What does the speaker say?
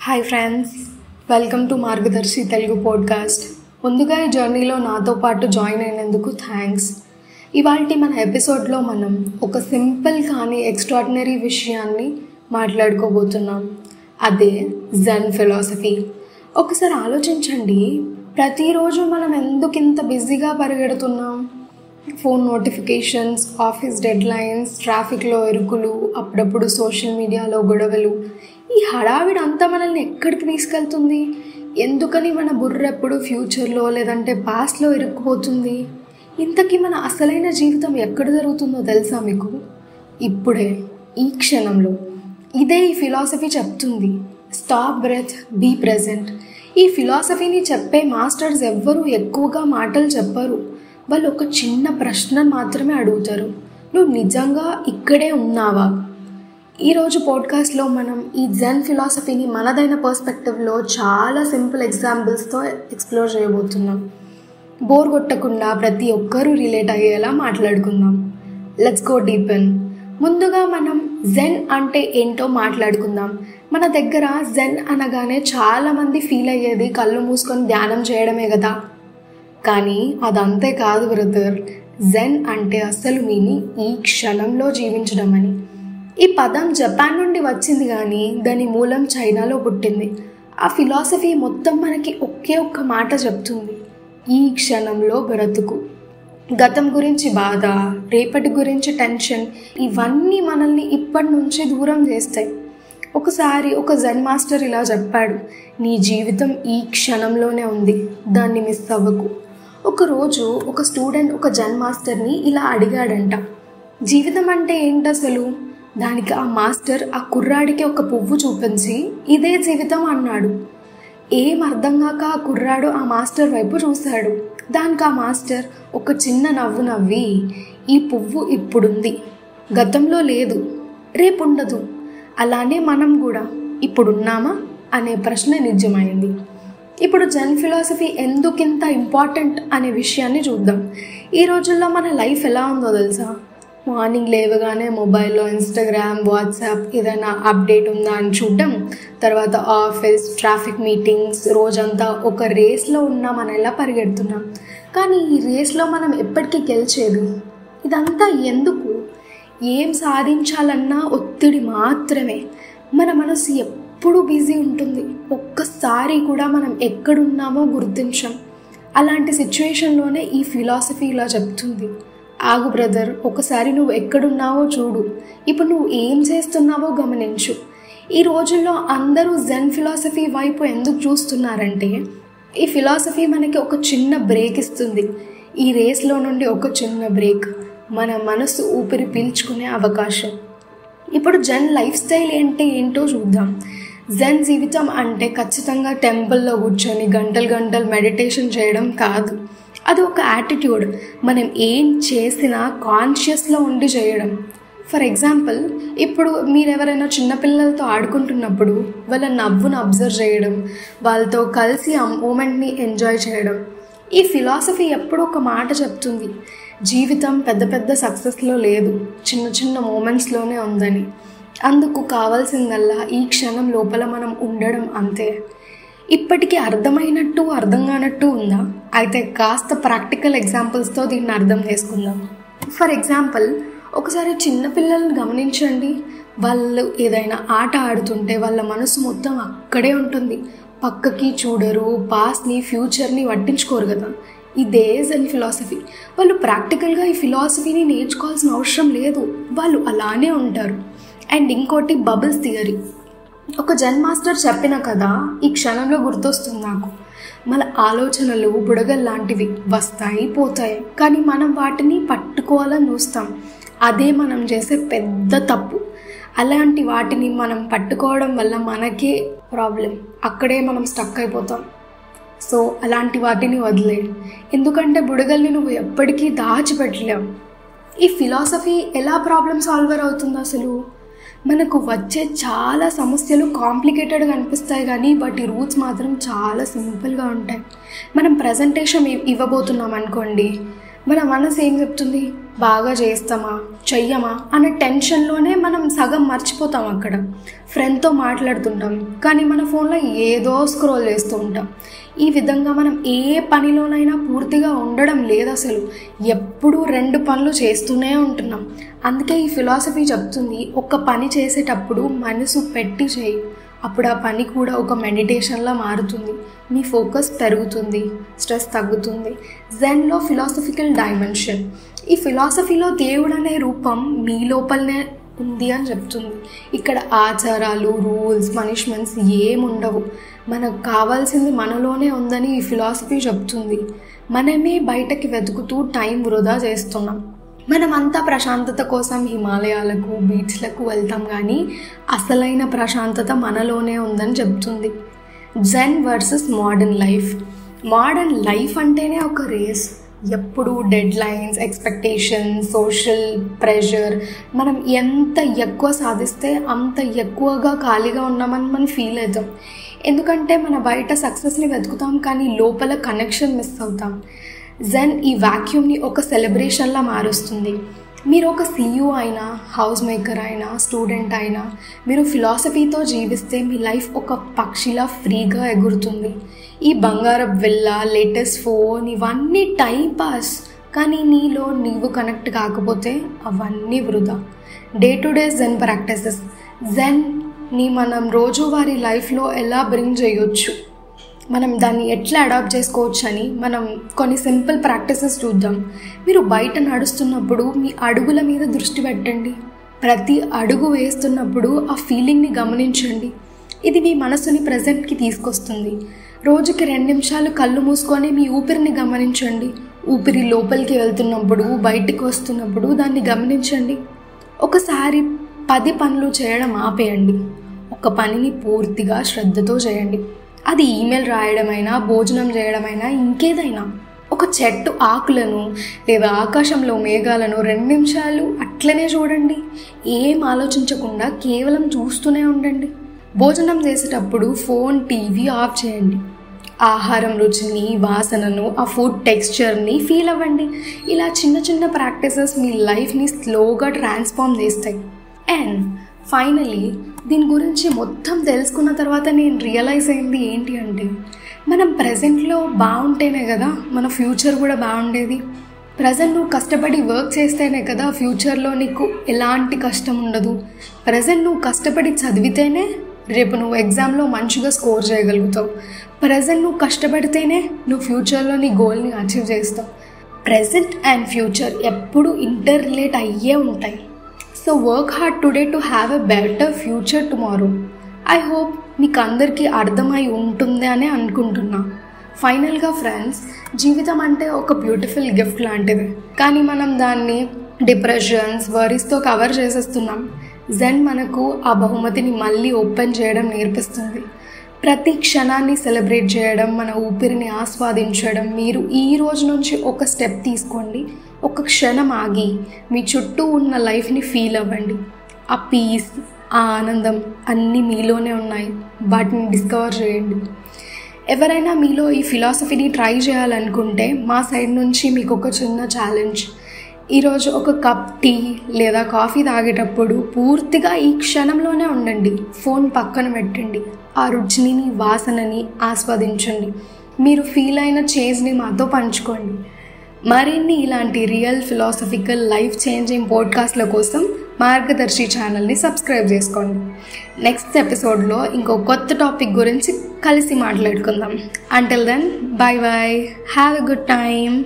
Hi friends, welcome to Margadarsi Telugu podcast. ముందుగా ఈ జర్నీలో నాతో పాటు జాయిన్ అయినందుకు థ్యాంక్స్. ఇవాల్టి మన ఎపిసోడ్లో మనం ఒక సింపుల్ కానీ ఎక్స్ట్రాడినరీ విషయాన్ని మాట్లాడుకోబోతున్నాం. అదే జెన్ ఫిలాసఫీ. ఒకసారి ఆలోచించండి, ప్రతిరోజు మనం ఎందుకు ఇంత బిజీగా పరిగెడుతున్నాం? ఫోన్ నోటిఫికేషన్స్, ఆఫీస్ డెడ్లైన్స్, ట్రాఫిక్లో ఇరుకులు, అప్పుడప్పుడు సోషల్ మీడియాలో గొడవలు. ఈ హడావిడి అంతా మనల్ని ఎక్కడికి తీసుకెళ్తుంది? ఎందుకని మన బుర్ర ఎప్పుడు ఫ్యూచర్లో లేదంటే పాస్ట్లో ఇరుక్కుపోతుంది? ఇంతకీ మన అసలైన జీవితం ఎక్కడ జరుగుతుందో తెలుసా మీకు? ఇప్పుడే, ఈ క్షణంలో. ఇదే ఈ ఫిలాసఫీ చెప్తుంది. Stop breath, be present. ఈ ఫిలాసఫీని చెప్పే మాస్టర్స్ ఎవ్వరూ ఎక్కువగా మాటలు చెప్పరు. వాళ్ళు ఒక చిన్న ప్రశ్న మాత్రమే అడుగుతారు: నువ్వు నిజంగా ఇక్కడే ఉన్నావా? ఈరోజు పాడ్కాస్ట్లో మనం ఈ జెన్ ఫిలాసఫీని మనదైన పర్స్పెక్టివ్లో చాలా సింపుల్ ఎగ్జాంపుల్స్తో ఎక్స్ప్లోర్ చేయబోతున్నాం. బోర్ కొట్టకుండా ప్రతి ఒక్కరూ రిలేట్ అయ్యేలా మాట్లాడుకుందాం. Let's go deep in. ముందుగా మనం జెన్ అంటే ఏంటో మాట్లాడుకుందాం. మన దగ్గర జెన్ అనగానే చాలామంది ఫీల్ అయ్యేది కళ్ళు మూసుకొని ధ్యానం చేయడమే కదా. కానీ అదంతే కాదు బ్రదర్. జెన్ అంటే అసలు మీనింగ్ ఈ క్షణంలో జీవించడం అని. ఈ పదం జపాన్ నుండి వచ్చింది, కానీ దాని మూలం చైనాలో పుట్టింది. ఆ ఫిలాసఫీ మొత్తం మనకి ఒకే ఒక్క మాట చెప్తుంది: ఈ క్షణంలో బ్రతుకు. గతం గురించి బాధ, రేపటి గురించి టెన్షన్, ఇవన్నీ మనల్ని ఇప్పటి నుంచి దూరం చేస్తాయి. ఒకసారి ఒక జెన్ మాస్టర్ ఇలా చెప్పాడు: నీ జీవితం ఈ క్షణంలోనే ఉంది, దాన్ని మిస్ అవ్వకు. ఒకరోజు ఒక స్టూడెంట్ ఒక జెన్ మాస్టర్ని ఇలా అడిగాడంట, జీవితం అంటే ఏంటసలు? దానికి ఆ మాస్టర్ ఆ కుర్రాడికి ఒక పువ్వు చూపించి ఇదే జీవితం అన్నాడు. ఏం అర్థం కాక ఆ కుర్రాడు ఆ మాస్టర్ వైపు చూశాడు. దానికి ఆ మాస్టర్ ఒక చిన్న నవ్వు నవ్వి, ఈ పువ్వు ఇప్పుడుంది, గతంలో లేదు, రేపు ఉండదు. అలానే మనం కూడా ఇప్పుడున్నామా అనే ప్రశ్న నిజమైంది. ఇప్పుడు జెన్ ఫిలాసఫీ ఎందుకింత ఇంపార్టెంట్ అనే విషయాన్ని చూద్దాం. ఈ రోజుల్లో మన లైఫ్ ఎలా ఉందో తెలుసా? మార్నింగ్ లేవగానే మొబైల్లో ఇన్స్టాగ్రామ్, వాట్సాప్ ఏదైనా అప్డేట్ ఉందా అని చూడడం, తర్వాత ఆఫీస్, ట్రాఫిక్ మీటింగ్స్, రోజంతా ఒక రేస్లో ఉన్నా మనం ఎలా పరిగెడుతున్నాం. కానీ ఈ రేస్లో మనం ఎప్పటికీ గెలిచేది? ఇదంతా ఎందుకు? ఏం సాధించాలన్నా ఒత్తిడి మాత్రమే. మన మనసు ఎప్పుడూ బిజీ ఉంటుంది. ఒక్కసారి కూడా మనం ఎక్కడున్నామో గుర్తించం. అలాంటి సిచ్యువేషన్లోనే ఈ ఫిలాసఫీ ఇలా చెప్తుంది: ఆగు బ్రదర్, ఒకసారి నువ్వు ఎక్కడున్నావో చూడు, ఇప్పుడు నువ్వు ఏం చేస్తున్నావో గమనించు. ఈ రోజుల్లో అందరూ జెన్ ఫిలాసఫీ వైపు ఎందుకు చూస్తున్నారంటే, ఈ ఫిలాసఫీ మనకి ఒక చిన్న బ్రేక్ ఇస్తుంది. ఈ రేస్లో నుండి ఒక చిన్న బ్రేక్, మన మనసు ఊపిరి పీల్చుకునే అవకాశం. ఇప్పుడు జెన్ లైఫ్ స్టైల్ ఏంటో చూద్దాం. జెన్ జీవితం అంటే ఖచ్చితంగా టెంపుల్లో కూర్చొని గంటలు గంటలు మెడిటేషన్ చేయడం కాదు. అది ఒక యాటిట్యూడ్. మనం ఏం చేసినా కాన్షియస్లో ఉండి చేయడం. ఫర్ ఎగ్జాంపుల్, ఇప్పుడు మీరు ఎవరైనా చిన్నపిల్లలతో ఆడుకుంటున్నప్పుడు వాళ్ళ నవ్వును అబ్జర్వ్ చేయడం, వాళ్ళతో కలిసి ఆ మూమెంట్ని ఎంజాయ్ చేయడం. ఈ ఫిలాసఫీ ఎప్పుడూ ఒక మాట చెప్తుంది: జీవితం పెద్ద పెద్ద సక్సెస్లో లేదు, చిన్న చిన్న మూమెంట్స్లోనే ఉందని. అందుకు కావాల్సిందల్లా ఈ క్షణం లోపల మనం ఉండడం అంతే. ఇప్పటికీ అర్థమైనట్టు అర్థం కానట్టు ఉందా? అయితే కాస్త ప్రాక్టికల్ ఎగ్జాంపుల్స్తో దీన్ని అర్థం చేసుకుందాం. ఫర్ ఎగ్జాంపుల్, ఒకసారి చిన్నపిల్లలను గమనించండి. వాళ్ళు ఏదైనా ఆట ఆడుతుంటే వాళ్ళ మనసు మొత్తం అక్కడే ఉంటుంది. పక్కకి చూడరు, పాస్ట్ని, ఫ్యూచర్ని పట్టించుకోరు కదా. ఇదే జెన్ ఫిలాసఫీ. వాళ్ళు ప్రాక్టికల్గా ఈ ఫిలాసఫీని నేర్చుకోవాల్సిన అవసరం లేదు, వాళ్ళు అలానే ఉంటారు. అండ్ ఇంకోటి, బబుల్స్ థియరీ. ఒక జెన్ మాస్టర్ చెప్పిన కదా ఈ క్షణంలో గుర్తొస్తుంది నాకు. మన ఆలోచనలు బుడగల్లాంటివి, వస్తాయి పోతాయి, కానీ మనం వాటిని పట్టుకోవాలని చూస్తాం. అదే మనం చేసే పెద్ద తప్పు. అలాంటి వాటిని మనం పట్టుకోవడం వల్ల మనకే ప్రాబ్లం, అక్కడే మనం స్టక్ అయిపోతాం. సో అలాంటి వాటిని వదిలే, ఎందుకంటే బుడగల్ని నువ్వు ఎప్పటికీ దాచిపెట్టలేవు. ఈ ఫిలాసఫీ ఎలా ప్రాబ్లం సాల్వర్ అవుతుంది అసలు? మనకు వచ్చే చాలా సమస్యలు కాంప్లికేటెడ్గా అనిపిస్తాయి, కానీ వాటి రూట్స్ మాత్రం చాలా సింపుల్గా ఉంటాయి. మనం ప్రజెంటేషన్ ఇవ్వబోతున్నాం అనుకోండి, మన మనసు ఏం చెప్తుంది, బాగా చేస్తామా చెయ్యమా అనే టెన్షన్లోనే మనం సగం మర్చిపోతాం. అక్కడ ఫ్రెండ్తో మాట్లాడుతుంటాం కానీ మన ఫోన్లో ఏదో స్క్రోల్ చేస్తూ ఉంటాం. ఈ విధంగా మనం ఏ పనిలోనైనా పూర్తిగా ఉండడం లేదు. అసలు ఎప్పుడూ 2 పనులు చేస్తూనే ఉంటున్నాం. అందుకే ఈ ఫిలాసఫీ చెప్తుంది, ఒక పని చేసేటప్పుడు మనసు పెట్టి చేయి, అప్పుడు ఆ పని కూడా ఒక మెడిటేషన్లా మారుతుంది. మీ ఫోకస్ పెరుగుతుంది, స్ట్రెస్ తగ్గుతుంది. జెన్లో ఫిలాసఫికల్ డైమెన్షన్. ఈ ఫిలాసఫీలో దేవుడు అనే రూపం మీ లోపలనే ఉంది అని చెప్తుంది. ఇక్కడ ఆచారాలు, రూల్స్, పనిష్మెంట్స్ ఏముండవు. మనకు కావాల్సింది మనలోనే ఉందని ఈ ఫిలాసఫీ చెప్తుంది. మనమే బయటకి వెతుకుతూ టైం వృధా చేస్తున్నాం. మనమంతా ప్రశాంతత కోసం హిమాలయాలకు, బీచ్లకు వెళ్తాం కానీ అసలైన ప్రశాంతత మనలోనే ఉందని చెప్తుంది. Zen versus modern life. Modern life అంటేనే ఒక రేస్. ఎప్పుడు deadlines, expectations, social pressure. మనం ఎంత ఎక్కువ సాధిస్తే అంత ఎక్కువగా ఖాళీగా ఉన్నామని మనం ఫీల్ అవుతాం. ఎందుకంటే మన బయట సక్సెస్ని వెతుకుతాం కానీ లోపల కనెక్షన్ మిస్ అవుతాం. జెన్ ఈ వాక్యూమ్ని ఒక సెలబ్రేషన్లా మారుస్తుంది. మీరు ఒక CEO అయినా, హౌస్ మేకర్ అయినా, స్టూడెంట్ అయినా, మీరు ఫిలాసఫీతో జీవిస్తే మీ లైఫ్ ఒక పక్షిలా ఫ్రీగా ఎగురుతుంది. ఈ బంగారపు విల్లా, లేటెస్ట్ ఫోన్ ఇవన్నీ టైం పాస్, కానీ నీలో నీవు కనెక్ట్ కాకపోతే అవన్నీ వృధా. Day to day Zen practices. జెన్ని మనం రోజువారీ లైఫ్లో ఎలా బ్రింగ్ చేయొచ్చు, మనం దాన్ని ఎట్లా అడాప్ట్ చేసుకోవచ్చు అని మనం కొన్ని సింపుల్ ప్రాక్టీసెస్ చూద్దాం. మీరు బయట నడుస్తున్నప్పుడు మీ అడుగుల మీద దృష్టి పెట్టండి. ప్రతి అడుగు వేస్తున్నప్పుడు ఆ ఫీలింగ్ని గమనించండి. ఇది మీ మనసుని ప్రజెంట్కి తీసుకొస్తుంది. రోజుకి 2 నిమిషాలు కళ్ళు మూసుకొని మీ ఊపిరిని గమనించండి. ఊపిరి లోపలికి వెళ్తున్నప్పుడు, బయటికి వస్తున్నప్పుడు దాన్ని గమనించండి. ఒకసారి 10 పనులు చేయడం ఆపేయండి. ఒక పనిని పూర్తిగా శ్రద్ధతో చేయండి. అది ఈమెయిల్ రాయడమైనా, భోజనం చేయడమైనా, ఇంకేదైనా. ఒక చెట్టు ఆకులను లేదా ఆకాశంలో మేఘాలను 2 నిమిషాలు అట్లనే చూడండి. ఏం ఆలోచించకుండా కేవలం చూస్తూనే ఉండండి. భోజనం చేసేటప్పుడు ఫోన్, టీవీ ఆఫ్ చేయండి. ఆహారం రుచిని, వాసనను, ఆ ఫుడ్ టెక్స్చర్ని ఫీల్ అవ్వండి. ఇలా చిన్న చిన్న ప్రాక్టీసెస్ మీ లైఫ్ని స్లోగా ట్రాన్స్ఫార్మ్ చేస్తాయి. అండ్ ఫైనలీ దీని గురించి మొత్తం తెలుసుకున్న తర్వాత నేను రియలైజ్ అయింది ఏంటి అంటే, మనం ప్రజెంట్లో బాగుంటేనే కదా మన ఫ్యూచర్ కూడా బాగుండేది. ప్రజెంట్ నువ్వు కష్టపడి వర్క్ చేస్తేనే కదా ఫ్యూచర్లో నీకు ఎలాంటి కష్టం ఉండదు. ప్రజెంట్ నువ్వు కష్టపడి చదివితేనే రేపు నువ్వు ఎగ్జామ్లో మంచిగా స్కోర్ చేయగలుగుతావు. ప్రజెంట్ నువ్వు కష్టపడితేనే నువ్వు ఫ్యూచర్లో నీ గోల్ని అచీవ్ చేస్తావు. ప్రజెంట్ అండ్ ఫ్యూచర్ ఎప్పుడు ఇంటర్ రిలేట్ అయ్యే ఉంటాయి. So work hard today to have a better future tomorrow. I hope మీకు అందరికీ అర్థమై ఉంటుంది అని అనుకుంటున్నా. ఫైనల్గా ఫ్రెండ్స్, జీవితం అంటే ఒక బ్యూటిఫుల్ గిఫ్ట్ లాంటిది, కానీ మనం దాన్ని డిప్రెషన్స్, వరీస్తో కవర్ చేసేస్తున్నాం. జెన్ మనకు ఆ బహుమతిని మళ్ళీ ఓపెన్ చేయడం నేర్పిస్తుంది. ప్రతి క్షణాన్ని సెలబ్రేట్ చేయడం, మన ఊపిరిని ఆస్వాదించడం. మీరు ఈ రోజు నుంచి ఒక స్టెప్ తీసుకోండి. ఒక క్షణం ఆగి మీ చుట్టూ ఉన్న లైఫ్ని ఫీల్ అవ్వండి. ఆ పీస్, ఆ ఆనందం అన్నీ మీలోనే ఉన్నాయి. వాటిని డిస్కవర్ చేయండి. ఎవరైనా మీలో ఈ ఫిలాసఫీని ట్రై చేయాలనుకుంటే మా సైడ్ నుంచి మీకు ఒక చిన్న ఛాలెంజ్. ఈరోజు ఒక కప్ టీ లేదా కాఫీ తాగేటప్పుడు పూర్తిగా ఈ క్షణంలోనే ఉండండి. ఫోన్ పక్కన పెట్టండి. ఆ రుచిని, వాసనని ఆస్వాదించండి. మీరు ఫీల్ అయిన చేంజ్ని మాతో పంచుకోండి. మరిన్ని ఇలాంటి రియల్ ఫిలాసఫికల్ లైఫ్ చేంజింగ్ పాడ్కాస్ట్ల కోసం మార్గదర్శి ఛానల్ని సబ్స్క్రైబ్ చేసుకోండి. నెక్స్ట్ ఎపిసోడ్లో ఇంకో కొత్త టాపిక్ గురించి కలిసి మాట్లాడుకుందాం. Until then, bye bye, have a good time.